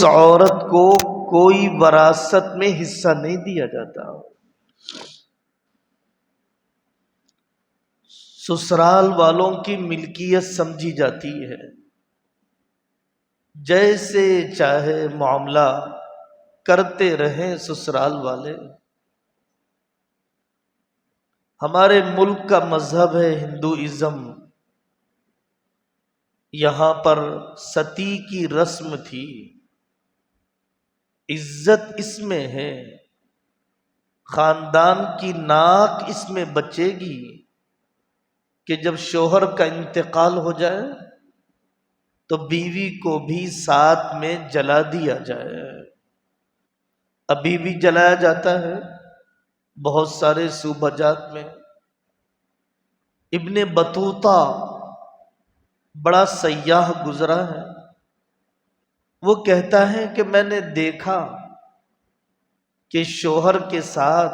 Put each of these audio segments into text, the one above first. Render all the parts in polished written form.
اس عورت کو کوئی وراثت میں حصہ نہیں دیا جاتا، سسرال والوں کی ملکیت سمجھی جاتی ہے، جیسے چاہے معاملہ کرتے رہیں سسرال والے۔ ہمارے ملک کا مذہب ہے ہندوازم، یہاں پر ستی کی رسم تھی، عزت اس میں ہے، خاندان کی ناک اس میں بچے گی کہ جب شوہر کا انتقال ہو جائے تو بیوی کو بھی ساتھ میں جلا دیا جائے۔ ابھی بھی جلایا جاتا ہے بہت سارے صوبہ جات میں۔ ابن بطوطہ بڑا سیاح گزرا ہے، وہ کہتا ہے کہ میں نے دیکھا کہ شوہر کے ساتھ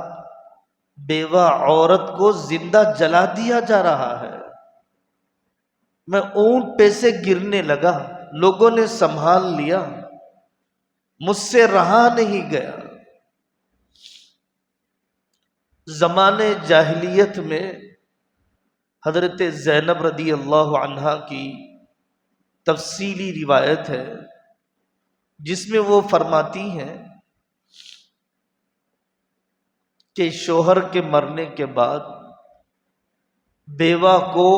بیوہ عورت کو زندہ جلا دیا جا رہا ہے۔ میں اونٹ پہ سے گرنے لگا، لوگوں نے سنبھال لیا، مجھ سے رہا نہیں گیا۔ زمانے جاہلیت میں حضرت زینب رضی اللہ عنہا کی تفصیلی روایت ہے جس میں وہ فرماتی ہیں کہ شوہر کے مرنے کے بعد بیوہ کو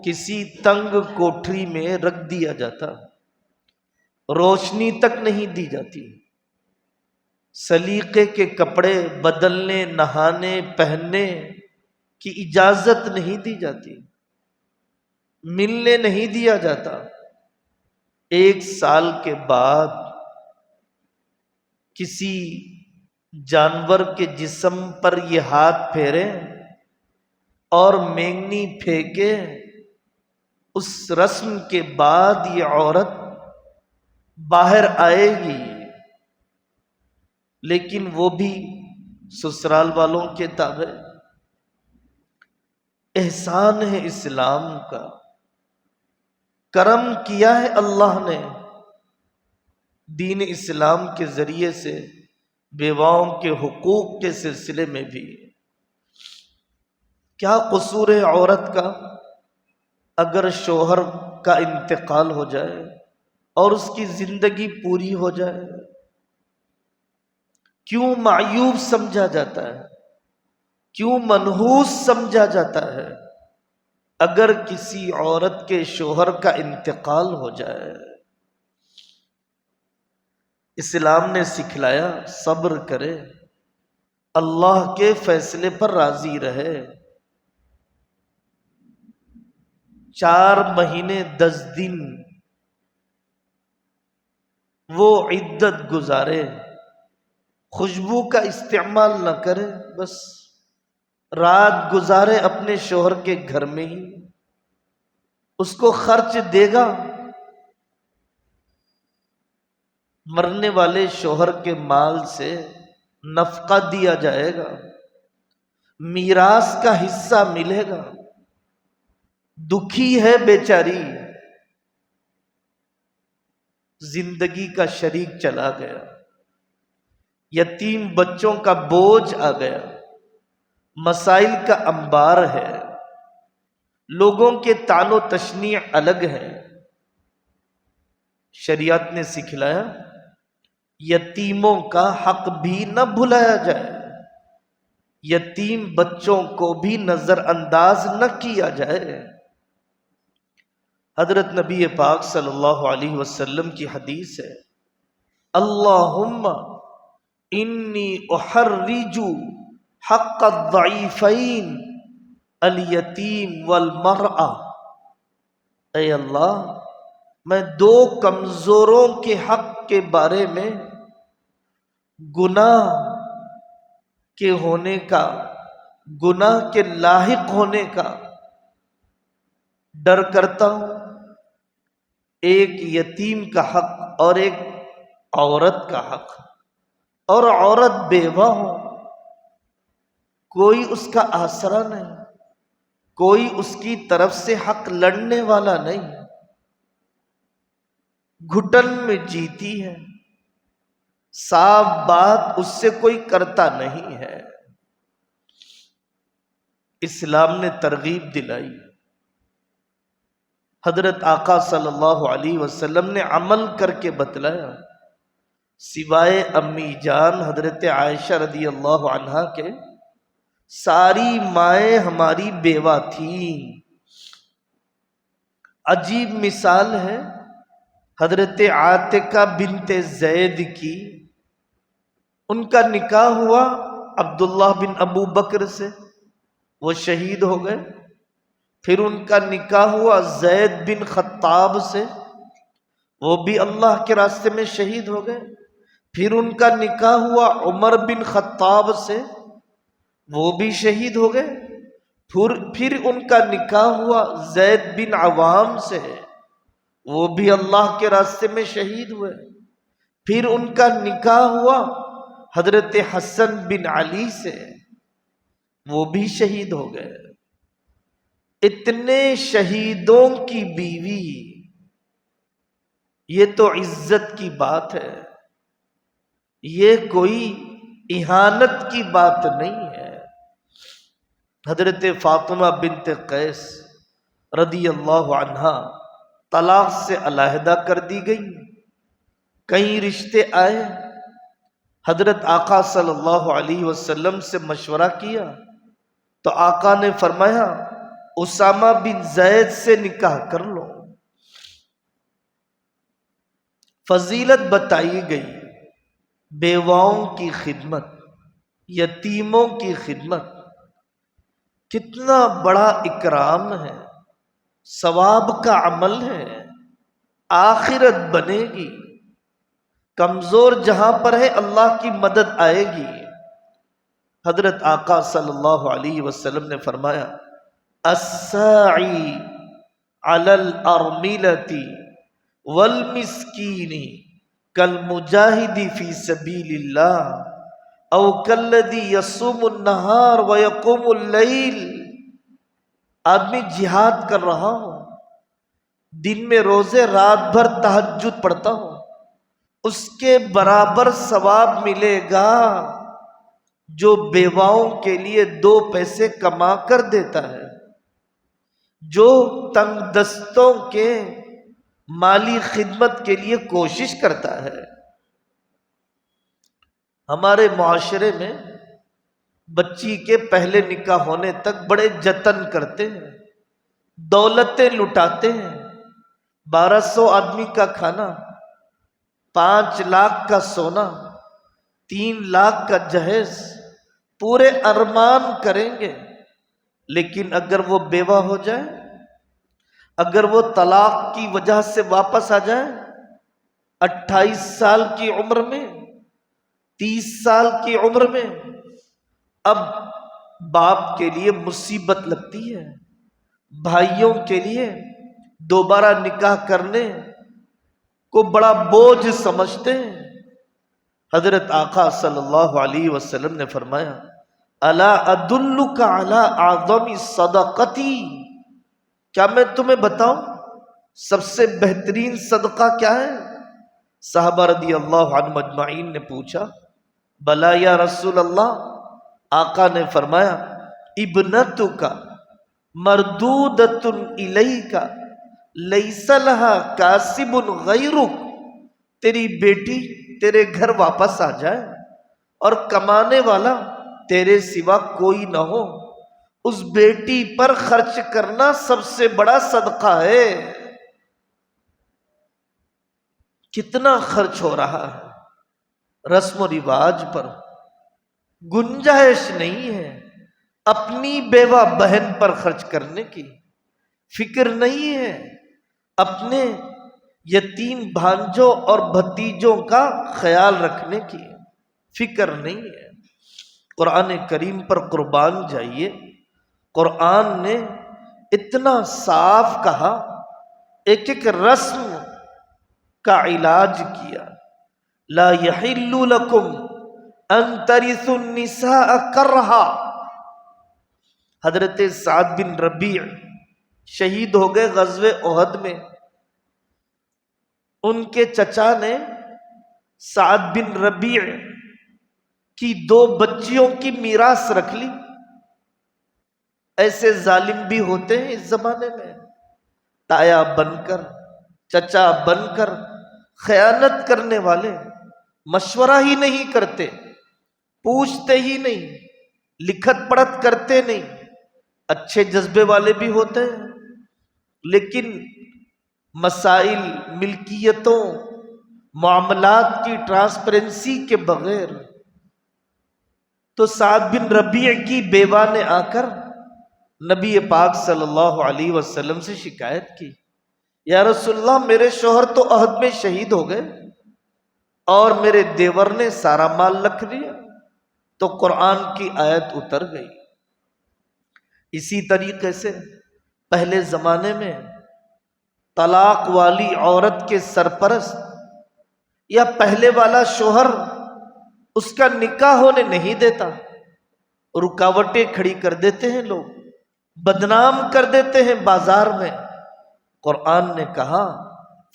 کسی تنگ کوٹھری میں رکھ دیا جاتا، روشنی تک نہیں دی جاتی، سلیقے کے کپڑے بدلنے، نہانے، پہننے کی اجازت نہیں دی جاتی، ملنے نہیں دیا جاتا۔ 1 سال کے بعد کسی جانور کے جسم پر یہ ہاتھ پھیرے اور مینگنی پھینکے، اس رسم کے بعد یہ عورت باہر آئے گی، لیکن وہ بھی سسرال والوں کے تابع۔ احسان ہے اسلام کا، کرم کیا ہے اللہ نے دین اسلام کے ذریعے سے بیواؤں کے حقوق کے سلسلے میں بھی۔ کیا قصور ہے عورت کا اگر شوہر کا انتقال ہو جائے اور اس کی زندگی پوری ہو جائے؟ کیوں معیوب سمجھا جاتا ہے، کیوں منحوس سمجھا جاتا ہے اگر کسی عورت کے شوہر کا انتقال ہو جائے؟ اسلام نے سکھلایا صبر کرے، اللہ کے فیصلے پر راضی رہے، 4 مہینے 10 دن وہ عدت گزارے، خوشبو کا استعمال نہ کرے، بس رات گزارے اپنے شوہر کے گھر میں ہی، اس کو خرچ دے گا، مرنے والے شوہر کے مال سے نفقہ دیا جائے گا، میراث کا حصہ ملے گا۔ دکھی ہے بیچاری، زندگی کا شریک چلا گیا، یتیم بچوں کا بوجھ آ گیا، مسائل کا انبار ہے، لوگوں کے طعن و تشنیع الگ ہے۔ شریعت نے سکھلایا یتیموں کا حق بھی نہ بھلایا جائے، یتیم بچوں کو بھی نظر انداز نہ کیا جائے۔ حضرت نبی پاک صلی اللہ علیہ وسلم کی حدیث ہے، اللہم انی احرج حق الضعیفین الیتیم والمرأة، اے اللہ میں 2 کمزوروں کے حق کے بارے میں گناہ کے ہونے کا، گناہ کے لاحق ہونے کا ڈر کرتا ہوں، ایک یتیم کا حق اور ایک عورت کا حق، اور عورت بیوہ ہو، کوئی اس کا آسرا نہیں، کوئی اس کی طرف سے حق لڑنے والا نہیں، گھٹن میں جیتی ہے، صاف بات اس سے کوئی کرتا نہیں ہے۔ اسلام نے ترغیب دلائی، حضرت آقا صلی اللہ علیہ وسلم نے عمل کر کے بتلایا۔ سوائے امی جان حضرت عائشہ رضی اللہ عنہا کے ساری مائیں ہماری بیوہ تھیں۔ عجیب مثال ہے حضرت عاتقہ بنت زید کی، ان کا نکاح ہوا عبداللہ بن ابو بکر سے، وہ شہید ہو گئے۔ پھر ان کا نکاح ہوا زید بن خطاب سے، وہ بھی اللہ کے راستے میں شہید ہو گئے۔ پھر ان کا نکاح ہوا عمر بن خطاب سے، وہ بھی شہید ہو گئے۔ پھر ان کا نکاح ہوا زید بن عوام سے، وہ بھی اللہ کے راستے میں شہید ہوئے۔ پھر ان کا نکاح ہوا حضرت حسن بن علی سے، وہ بھی شہید ہو گئے۔ اتنے شہیدوں کی بیوی، یہ تو عزت کی بات ہے، یہ کوئی اہانت کی بات نہیں ہے۔ حضرت فاطمہ بنت قیس رضی اللہ عنہا طلاق سے علیحدہ کر دی گئی۔ کئی رشتے آئے، حضرت آقا صلی اللہ علیہ وسلم سے مشورہ کیا تو آقا نے فرمایا اسامہ بن زید سے نکاح کر لو۔ فضیلت بتائی گئی بیواؤں کی خدمت، یتیموں کی خدمت، کتنا بڑا اکرام ہے، ثواب کا عمل ہے، آخرت بنے گی۔ کمزور جہاں پر ہے اللہ کی مدد آئے گی۔ حضرت آقا صلی اللہ علیہ وسلم نے فرمایا الساعی علی الارملۃ والمسکین کالمجاہد فی سبیل اللہ او کالذی یصوم النہار ویقوم اللیل۔ آدمی جہاد کر رہا ہو، دن میں روزے، رات بھر تہجد پڑھتا ہو، اس کے برابر ثواب ملے گا جو بیواؤں کے لیے 2 پیسے کما کر دیتا ہے، جو تنگ دستوں کے مالی خدمت کے لیے کوشش کرتا ہے۔ ہمارے معاشرے میں بچی کے پہلے نکاح ہونے تک بڑے جتن کرتے ہیں، دولتیں لٹاتے ہیں، 1200 آدمی کا کھانا، 5 لاکھ کا سونا، 3 لاکھ کا جہیز، پورے ارمان کریں گے۔ لیکن اگر وہ بیوہ ہو جائے، اگر وہ طلاق کی وجہ سے واپس آ جائے، 28 سال کی عمر میں، 30 سال کی عمر میں، اب باپ کے لیے مصیبت لگتی ہے، بھائیوں کے لیے دوبارہ نکاح کرنے کو بڑا بوجھ سمجھتے ہیں۔ حضرت آقا صلی اللہ علیہ وسلم نے فرمایا الا ادلک علی اعظم صدقتی، کیا میں تمہیں بتاؤں سب سے بہترین صدقہ کیا ہے؟ صحابہ رضی اللہ عنہم اجمعین نے پوچھا بلا یا رسول اللہ۔ آقا نے فرمایا ابنتک مردودۃ الیک لیس لها کاسب غیرک، تیری بیٹی تیرے گھر واپس آ جائے اور کمانے والا تیرے سوا کوئی نہ ہو، اس بیٹی پر خرچ کرنا سب سے بڑا صدقہ ہے۔ کتنا خرچ ہو رہا ہے رسم و رواج پر، گنجائش نہیں ہے اپنی بیوہ بہن پر خرچ کرنے کی، فکر نہیں ہے اپنے یتیم بھانجوں اور بھتیجوں کا خیال رکھنے کی، فکر نہیں ہے۔ قرآن کریم پر قربان جائیے، قرآن نے اتنا صاف کہا، ایک ایک رسم کا علاج کیا۔ لا یحل لکم ان ترثوا النساء کرہا۔ حضرت سعد بن ربیع شہید ہو گئے غزوہ احد میں، ان کے چچا نے سعد بن ربیع کی 2 بچیوں کی میراث رکھ لی۔ ایسے ظالم بھی ہوتے ہیں اس زمانے میں، تایا بن کر، چچا بن کر خیانت کرنے والے، مشورہ ہی نہیں کرتے، پوچھتے ہی نہیں، لکھت پڑھت کرتے نہیں۔ اچھے جذبے والے بھی ہوتے ہیں لیکن مسائل، ملکیتوں، معاملات کی ٹرانسپیرنسی کے بغیر۔ تو سعد بن ربیع کی بیوہ نے آ کر نبی پاک صلی اللہ علیہ وسلم سے شکایت کی، یا رسول اللہ میرے شوہر تو عہد میں شہید ہو گئے اور میرے دیور نے سارا مال رکھ لیا۔ تو قرآن کی آیت اتر گئی۔ اسی طریقے سے پہلے زمانے میں طلاق والی عورت کے سرپرست یا پہلے والا شوہر اس کا نکاح ہونے نہیں دیتا، رکاوٹیں کھڑی کر دیتے ہیں، لوگ بدنام کر دیتے ہیں بازار میں۔ قرآن نے کہا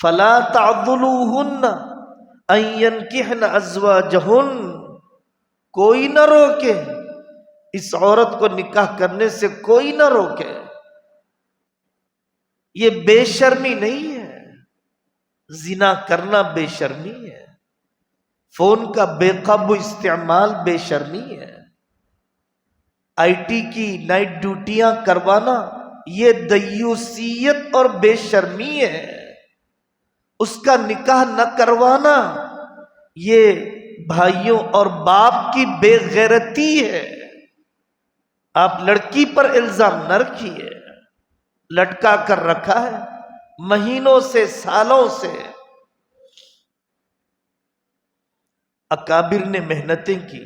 فَلَا تَعْضُلُوهُنَّ أَن يَنكِحْنَ أَزْوَاجَهُنَّ، کوئی نہ روکے اس عورت کو نکاح کرنے سے، کوئی نہ روکے۔ یہ بے شرمی نہیں ہے، زنا کرنا بے شرمی ہے، فون کا بے قابو استعمال بے شرمی ہے، آئی ٹی کی نائٹ ڈیوٹیاں کروانا یہ دیوسیت اور بے شرمی ہے، اس کا نکاح نہ کروانا یہ بھائیوں اور باپ کی بے غیرتی ہے۔ آپ لڑکی پر الزام نہ رکھیے، لٹکا کر رکھا ہے مہینوں سے، سالوں سے۔ اکابر نے محنتیں کی،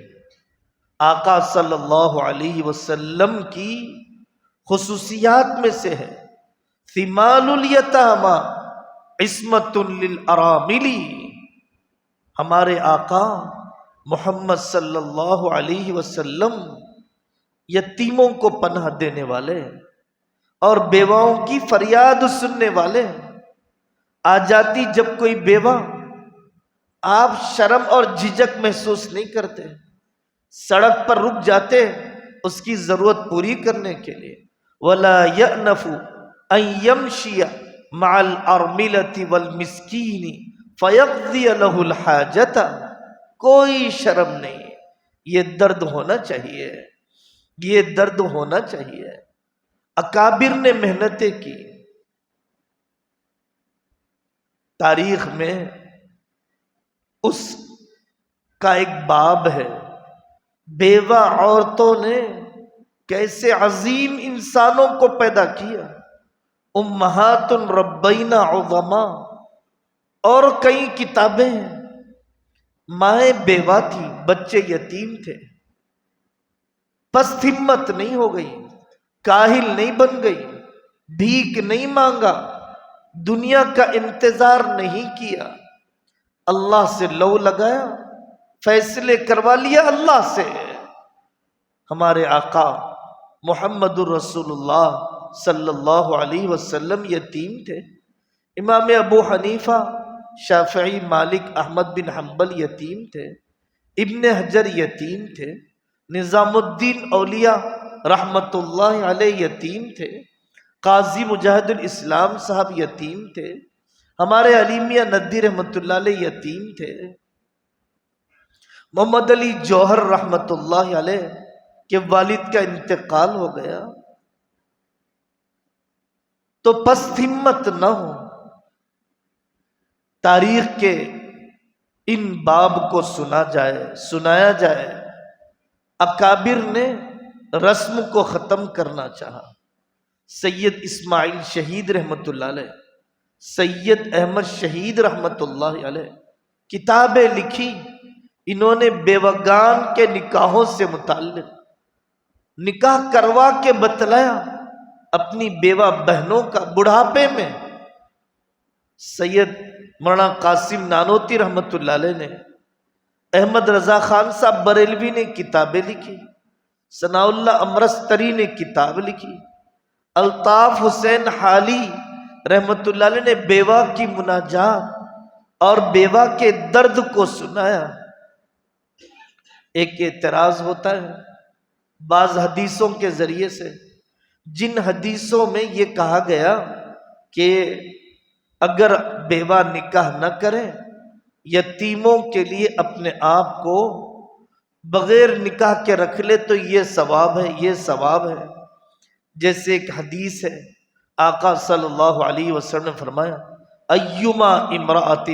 آقا صلی اللہ علیہ وسلم کی خصوصیات میں سے ہے ثمال الیتامی عصمت للارامل۔ ہمارے آقا محمد صلی اللہ علیہ وسلم یتیموں کو پناہ دینے والے اور بیواؤں کی فریاد سننے والے۔ آ جاتی جب کوئی بیوہ، آپ شرم اور جھجک محسوس نہیں کرتے، سڑک پر رک جاتے اس کی ضرورت پوری کرنے کے لیے۔ وَلَا يَأْنَفُ أَن يَمْشِيَ مَعَ الْأَرْمِلَةِ وَالْمِسْكِينِ فَيَقْضِيَ لَهُ الْحَاجَةَ، کوئی شرم نہیں۔ یہ درد ہونا چاہیے، یہ درد ہونا چاہیے۔ اکابر نے محنتیں کی۔ تاریخ میں اس کا ایک باب ہے، بیوہ عورتوں نے کیسے عظیم انسانوں کو پیدا کیا، امہات ربینا عظما، اور کئی کتابیں ہیں۔ مائیں بیوہ تھی، بچے یتیم تھے، پست ہمت نہیں ہو گئی، کاہل نہیں بن گئی، بھیک نہیں مانگا، دنیا کا انتظار نہیں کیا، اللہ سے لو لگایا، فیصلے کروا لیا اللہ سے۔ ہمارے آقا محمد الرسول اللہ صلی اللہ علیہ وسلم یتیم تھے، امام ابو حنیفہ، شافعی، مالک، احمد بن حنبل یتیم تھے، ابن حجر یتیم تھے، نظام الدین اولیاء رحمت اللہ علیہ یتیم تھے، قاضی مجاہد الاسلام صاحب یتیم تھے، ہمارے علی میاں ندوی رحمت اللہ علیہ یتیم تھے، محمد علی جوہر رحمت اللہ علیہ کے والد کا انتقال ہو گیا۔ تو پست ہمت نہ ہو، تاریخ کے ان باب کو سنا جائے، سنایا جائے۔ اکابر نے رسم کو ختم کرنا چاہا۔ سید اسماعیل شہید رحمت اللہ علیہ، سید احمد شہید رحمت اللہ علیہ کتابیں لکھی، انہوں نے بیوگان کے نکاحوں سے متعلق نکاح کروا کے بتلایا اپنی بیوہ بہنوں کا بڑھاپے میں۔ سید مولانا قاسم نانوتی رحمت اللہ علیہ نے، احمد رضا خان صاحب بریلوی نے کتابیں لکھی، ثناء اللہ امرستری نے کتاب لکھی، الطاف حسین حالی رحمت اللہ علیہ نے بیوہ کی مناجات اور بیوہ کے درد کو سنایا۔ ایک اعتراض ہوتا ہے بعض حدیثوں کے ذریعے سے، جن حدیثوں میں یہ کہا گیا کہ اگر بیوہ نکاح نہ کرے، یتیموں کے لیے اپنے آپ کو بغیر نکاح کے رکھ لے تو یہ ثواب ہے، یہ ثواب ہے۔ جیسے ایک حدیث ہے، آقا صلی اللہ علیہ وسلم نے فرمایا ایما امرأۃ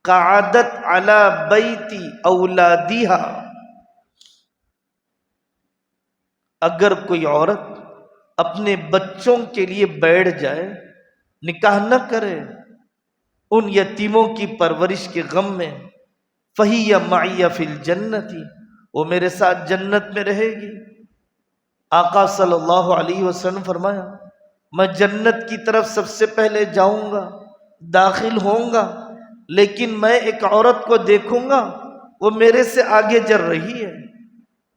قعدت علی بیت اولادیہا، اگر کوئی عورت اپنے بچوں کے لیے بیٹھ جائے، نکاح نہ کرے، ان یتیموں کی پرورش کے غم میں، فہی معی فی الجنت، وہ میرے ساتھ جنت میں رہے گی۔ آقا صلی اللہ علیہ وسلم فرمایا میں جنت کی طرف سب سے پہلے جاؤں گا، داخل ہوں گا، لیکن میں ایک عورت کو دیکھوں گا وہ میرے سے آگے چل رہی ہے،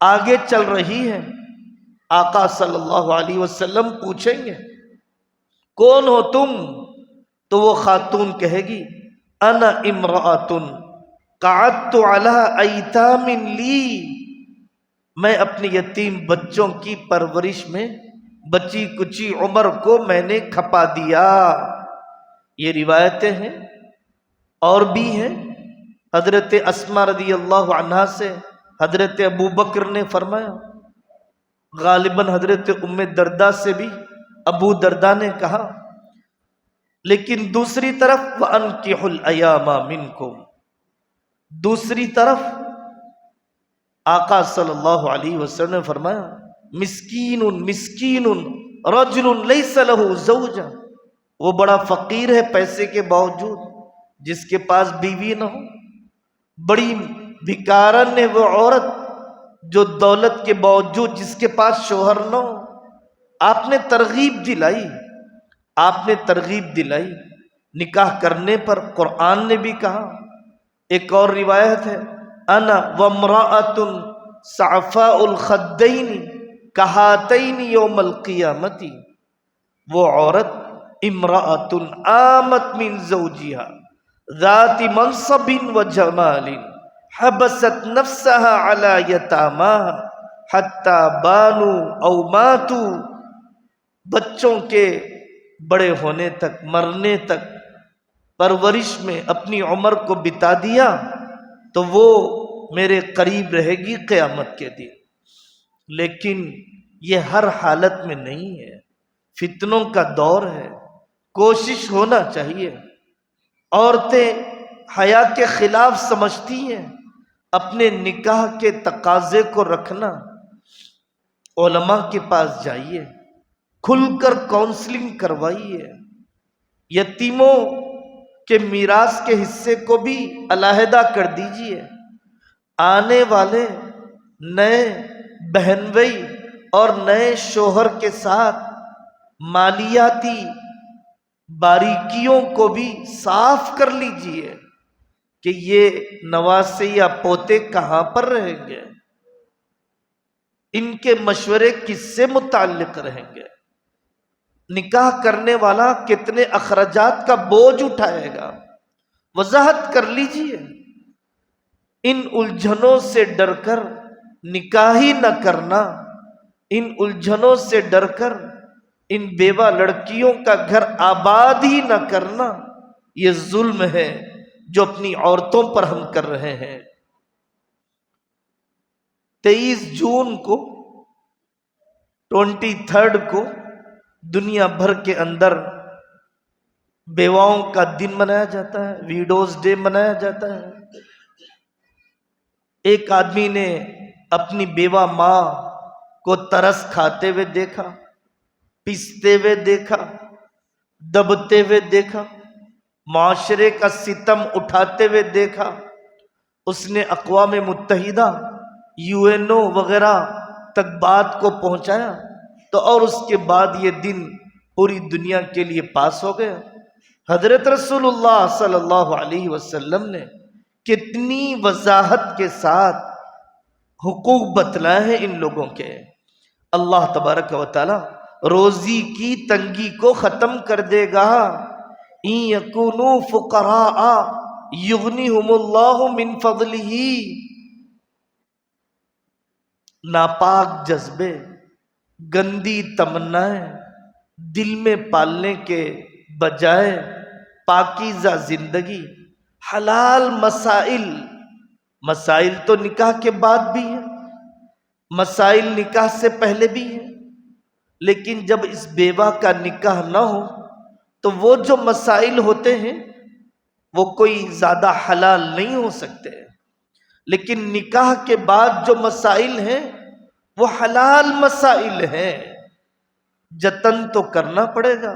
آگے چل رہی ہے۔ آقا صلی اللہ علیہ وسلم پوچھیں گے کون ہو تم؟ تو وہ خاتون کہے گی انا امرأۃ قعدت علی ایتام لی، میں اپنے یتیم بچوں کی پرورش میں بچی کچی عمر کو میں نے کھپا دیا۔ یہ روایتیں ہیں اور بھی ہیں۔ حضرت اسماء رضی اللہ عنہا سے حضرت ابو بکر نے فرمایا، غالباً حضرت ام درداء سے بھی ابو درداء نے کہا، لیکن دوسری طرف وَأَنْكِحُوا الْأَيَامَ مِنْكُمْ، دوسری طرف آقا صلی اللہ علیہ وسلم نے فرمایا مسکین مسکین رجل لیس لہ زوجہ، وہ بڑا فقیر ہے پیسے کے باوجود، جس کے پاس بیوی نہ ہو، بڑی بھکارن ہے وہ عورت جو دولت کے باوجود جس کے پاس شوہر نہ ہو۔ آپ نے ترغیب دلائی، آپ نے ترغیب دلائی نکاح کرنے پر۔ قرآن نے بھی کہا، ایک اور روایت ہے انا وامرأۃ صعفاء الخدین کہاتین یوم القیامت، وہ عورت امرأۃ آمت من زوجہا ذات منصب و جمال حبست نفسها علی یتاماها حتی بانوا او ماتوا، بچوں کے بڑے ہونے تک، مرنے تک پرورش میں اپنی عمر کو بتا دیا تو وہ میرے قریب رہے گی قیامت کے دن۔ لیکن یہ ہر حالت میں نہیں ہے، فتنوں کا دور ہے، کوشش ہونا چاہیے۔ عورتیں حیا کے خلاف سمجھتی ہیں، اپنے نکاح کے تقاضے کو رکھنا، علماء کے پاس جائیے، کھل کر کونسلنگ کروائیے، یتیموں کے میراث کے حصے کو بھی علیحدہ کر دیجیے۔ آنے والے نئے بہنوئی اور نئے شوہر کے ساتھ مالیاتی باریکیوں کو بھی صاف کر لیجیے کہ یہ نواسے یا پوتے کہاں پر رہیں گے، ان کے مشورے کس سے متعلق رہیں گے، نکاح کرنے والا کتنے اخراجات کا بوجھ اٹھائے گا، وضاحت کر لیجیے۔ ان الجھنوں سے ڈر کر نکاح ہی نہ کرنا، ان الجھنوں سے ڈر کر ان بیوہ لڑکیوں کا گھر آباد ہی نہ کرنا، یہ ظلم ہے جو اپنی عورتوں پر ہم کر رہے ہیں۔ 23 جون کو 23 کو دنیا بھر کے اندر بیواؤں کا دن منایا جاتا ہے، ویڈوز ڈے منایا جاتا ہے۔ ایک آدمی نے اپنی بیوہ ماں کو ترس کھاتے ہوئے دیکھا، پیستے ہوئے دیکھا، دبتے ہوئے دیکھا، معاشرے کا ستم اٹھاتے ہوئے دیکھا۔ اس نے اقوام متحدہ UN وغیرہ تک بات کو پہنچایا تو اور اس کے بعد یہ دن پوری دنیا کے لیے پاس ہو گیا۔ حضرت رسول اللہ صلی اللہ علیہ وسلم نے کتنی وضاحت کے ساتھ حقوق بتلائے ہیں ان لوگوں کے۔ اللہ تبارک و تعالی روزی کی تنگی کو ختم کر دے گا۔ ان یکونوا فقراء یغنیہم اللہ من فضلہ، ناپاک جذبے، گندی تمنائیں دل میں پالنے کے بجائے پاکیزہ زندگی، حلال مسائل، مسائل تو نکاح کے بعد بھی ہیں، مسائل نکاح سے پہلے بھی ہیں، لیکن جب اس بیوہ کا نکاح نہ ہو تو وہ جو مسائل ہوتے ہیں وہ کوئی زیادہ حلال نہیں ہو سکتے، لیکن نکاح کے بعد جو مسائل ہیں وہ حلال مسائل ہیں، جتن تو کرنا پڑے گا۔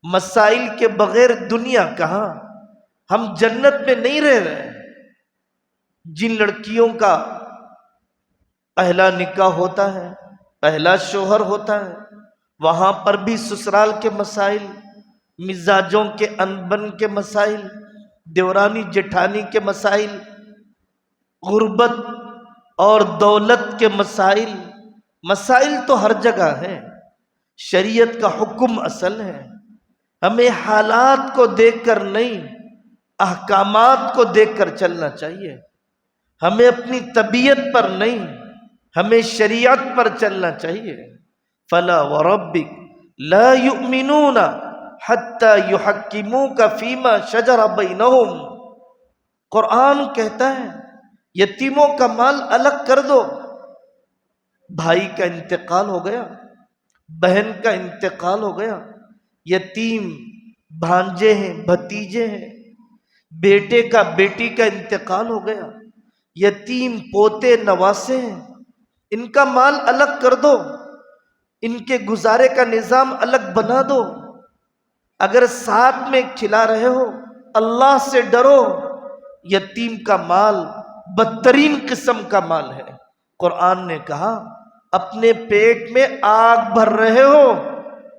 مسائل کے بغیر دنیا کہاں، ہم جنت میں نہیں رہ رہے۔ جن لڑکیوں کا پہلا نکاح ہوتا ہے، پہلا شوہر ہوتا ہے، وہاں پر بھی سسرال کے مسائل، مزاجوں کے انبن کے مسائل، دیورانی جٹھانی کے مسائل، غربت اور دولت کے مسائل، مسائل تو ہر جگہ ہیں۔ شریعت کا حکم اصل ہے، ہمیں حالات کو دیکھ کر نہیں، احکامات کو دیکھ کر چلنا چاہیے، ہمیں اپنی طبیعت پر نہیں، ہمیں شریعت پر چلنا چاہیے۔ فلا وربک لا یؤمنون حتی یحکموک فیما شجر بینہم، قرآن کہتا ہے یتیموں کا مال الگ کر دو، بھائی کا انتقال ہو گیا، بہن کا انتقال ہو گیا، یتیم بھانجے ہیں، بھتیجے ہیں، بیٹے کا بیٹی کا انتقال ہو گیا، یتیم پوتے نواسے ہیں، ان کا مال الگ کر دو، ان کے گزارے کا نظام الگ بنا دو۔ اگر ساتھ میں کھلا رہے ہو اللہ سے ڈرو، یتیم کا مال بدترین قسم کا مال ہے۔ قرآن نے کہا اپنے پیٹ میں آگ بھر رہے ہو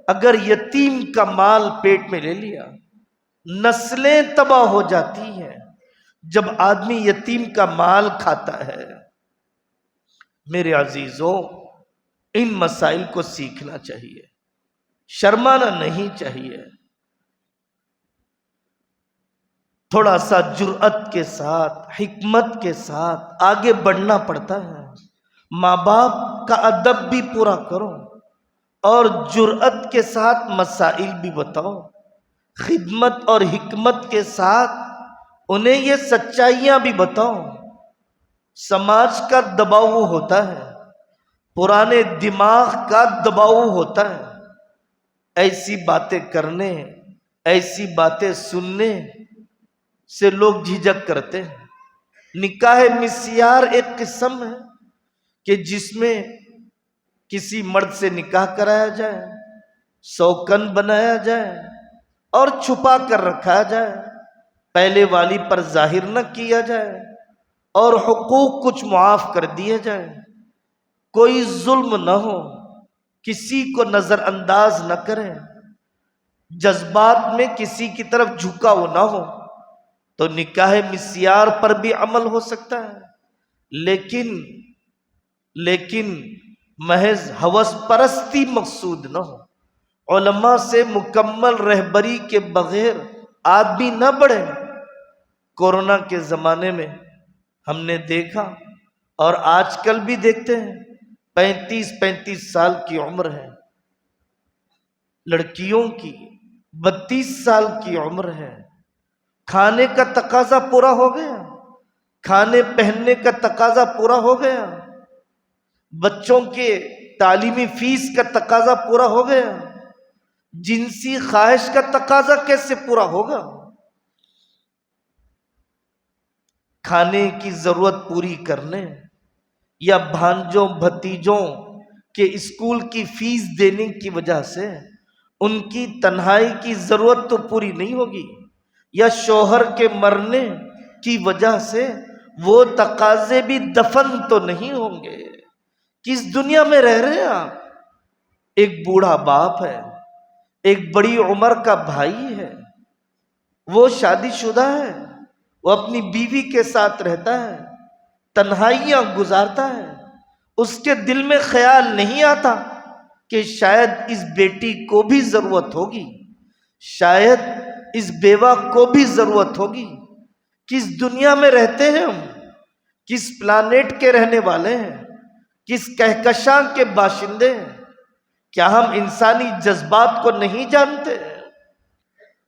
اگر یتیم کا مال پیٹ میں لے لیا، نسلیں تباہ ہو جاتی ہیں جب آدمی یتیم کا مال کھاتا ہے۔ میرے عزیزوں، ان مسائل کو سیکھنا چاہیے، شرمانا نہیں چاہیے، تھوڑا سا جرأت کے ساتھ، حکمت کے ساتھ آگے بڑھنا پڑتا ہے۔ ماں باپ کا ادب بھی پورا کرو اور جرأت کے ساتھ مسائل بھی بتاؤ، خدمت اور حکمت کے ساتھ انہیں یہ سچائیاں بھی بتاؤ۔ سماج کا دباؤ ہوتا ہے، پرانے دماغ کا دباؤ ہوتا ہے، ایسی باتیں کرنے، ایسی باتیں سننے سے لوگ جھجک کرتے ہیں۔ نکاح مسیار ایک قسم ہے کہ جس میں کسی مرد سے نکاح کرایا جائے، سوکن بنایا جائے اور چھپا کر رکھا جائے، پہلے والی پر ظاہر نہ کیا جائے اور حقوق کچھ معاف کر دیے جائے، کوئی ظلم نہ ہو، کسی کو نظر انداز نہ کریں، جذبات میں کسی کی طرف جھکاؤ نہ ہو، تو نکاح مسیار پر بھی عمل ہو سکتا ہے۔ لیکن محض ہوس پرستی مقصود نہ ہو، علماء سے مکمل رہبری کے بغیر آدمی نہ بڑھے۔ کورونا کے زمانے میں ہم نے دیکھا اور آج کل بھی دیکھتے ہیں، 35 سال کی عمر ہے لڑکیوں کی، 32 سال کی عمر ہے، کھانے کا تقاضا پورا ہو گیا، کھانے پہننے کا تقاضا پورا ہو گیا، بچوں کے تعلیمی فیس کا تقاضا پورا ہو گیا، جنسی خواہش کا تقاضا کیسے پورا ہوگا؟ کھانے کی ضرورت پوری کرنے یا بھانجوں بھتیجوں کے اسکول کی فیس دینے کی وجہ سے ان کی تنہائی کی ضرورت تو پوری نہیں ہوگی، یا شوہر کے مرنے کی وجہ سے وہ تقاضے بھی دفن تو نہیں ہوں گے۔ کس دنیا میں رہ رہے ہیں آپ؟ ایک بوڑھا باپ ہے، ایک بڑی عمر کا بھائی ہے، وہ شادی شدہ ہے، وہ اپنی بیوی کے ساتھ رہتا ہے، تنہائیاں گزارتا ہے، اس کے دل میں خیال نہیں آتا کہ شاید اس بیٹی کو بھی ضرورت ہوگی، شاید اس بیوہ کو بھی ضرورت ہوگی، کس دنیا میں رہتے ہیں ہم؟ کس پلانیٹ کے رہنے والے ہیں؟ کس کہکشاں کے باشندے ہیں؟ کیا ہم انسانی جذبات کو نہیں جانتے؟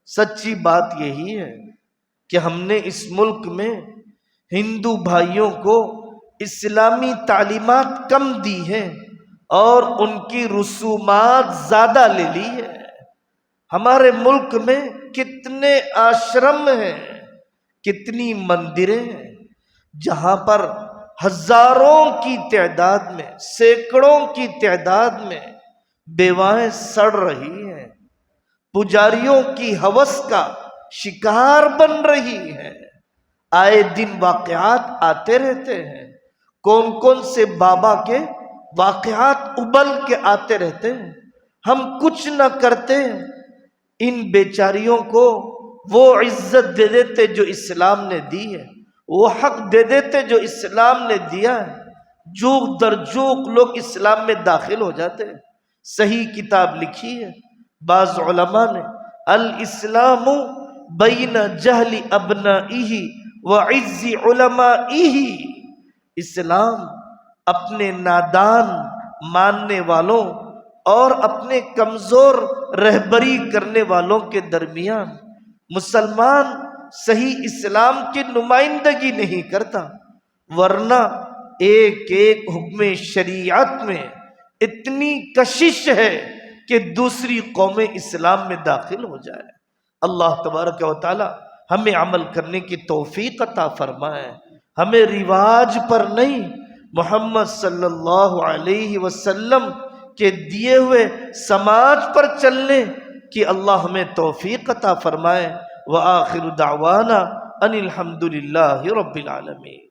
سچی بات یہی ہے کہ ہم نے اس ملک میں ہندو بھائیوں کو اسلامی تعلیمات کم دی ہیں اور ان کی رسومات زیادہ لے لی ہے۔ ہمارے ملک میں کتنے آشرم ہیں، کتنی مندریں ہیں، جہاں پر ہزاروں کی تعداد میں، سینکڑوں کی تعداد میں بیوائیں سڑ رہی ہیں، پجاریوں کی ہوس کا شکار بن رہی ہیں۔ آئے دن واقعات آتے رہتے ہیں، کون کون سے بابا کے واقعات ابل کے آتے رہتے ہیں، ہم کچھ نہ کرتے ہیں۔ ان بیچاریوں کو وہ عزت دے دیتے جو اسلام نے دی ہے، وہ حق دے دیتے جو اسلام نے دیا ہے، جوق در جوق لوگ اسلام میں داخل ہو جاتے ہیں۔ صحیح کتاب لکھی ہے بعض علماء نے، الاسلام بین جہل ابنائہ وعز علمائہ، اسلام اپنے نادان ماننے والوں اور اپنے کمزور رہبری کرنے والوں کے درمیان، مسلمان صحیح اسلام کی نمائندگی نہیں کرتا، ورنہ ایک ایک حکم شریعت میں اتنی کشش ہے کہ دوسری قومیں اسلام میں داخل ہو جائے۔ اللہ تبارک و تعالی ہمیں عمل کرنے کی توفیق عطا فرمائے، ہمیں رواج پر نہیں، محمد صلی اللہ علیہ وسلم کے دیے ہوئے سماج پر چلنے کی اللہ ہمیں توفیق عطا فرمائے۔ وآخر دعوانا ان الحمد للہ رب العالمین۔